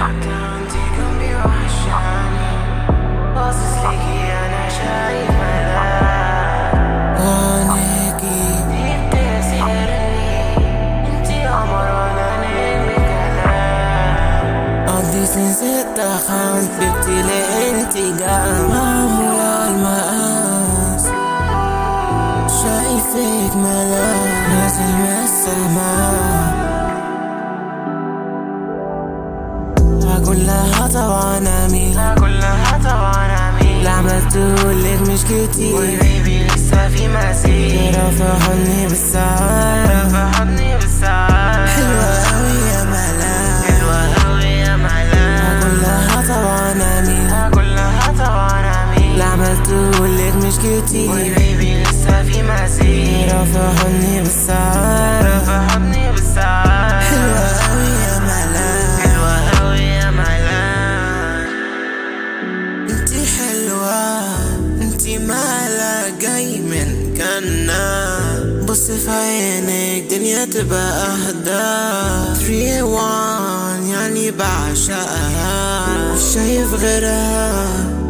حتى انتي جنبي وحشاني، باصص ليكي انا شايف ملاك، عينيكي انتي بتسحرني، انتي قمر وانا نجم كلام. قضي سنين ستة خمس بيبتي لانتي معمولة المقاس، شايفك ملاك نازل من السما. كلها طبعا امين، كلها طبعا امين، اللي عملتهولك مش كتير، وبيبي لسه في مسير، رافع حضني بالساعات، رافع حضني بالساعات. حلوة اوي يا ملاك، حلوة اوي يا ملاك. كلها طبعا امين، كلها طبعا امين، اللي عملتهولك مش كتير، وبيبي لسه في مسير، رافع حضني بالساعات، رافع حضني بالساعات. حلوة اوي يا ملاك، حلوة اوي يا ملاك. انتي حلوة انتي مالك جاي من جنة، بص في عينك دنيا تبقى اهدى. 3-1 يعني بعشقها، مش شايف غيرها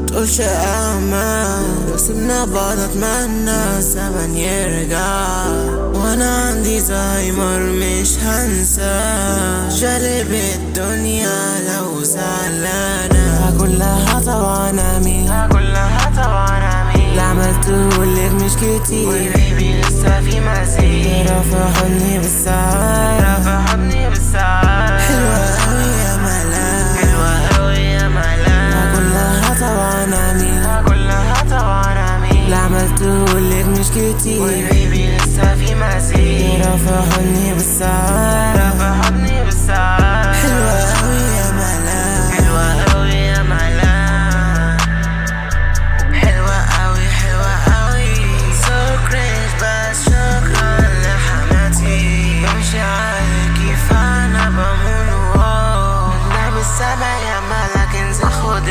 تقولش امان، لو سيبنا بعض اتمنى زمن يرجع، وانا عندي زهايمر مش هنسى، جالب الدنيا لو زعلانة. كلها طبعا امين، كلها طبعا امين، اللي عملتهولك مش كتير، وبيبي لسه في مسير، رافع حضني بالساعات، رافع حضني بالساعات. حلوة اوي يا ملاك، حلوة اوي يا ملاك. كلها طبعا امين، كلها طبعا امين، اللي عملتهولك مش كتير، وبيبي لسه في مسير، رافع حضني بالساعات، رافع حضني بالساعات. حلوة اوي يا ملاك، حلوة اوي يا ملاك. حلوة اوي حلوة اوي. So cringe بس شكرا لحماتي، بمشي عليكي فانا بمون. واو لابس سما يا ملاك انزل خد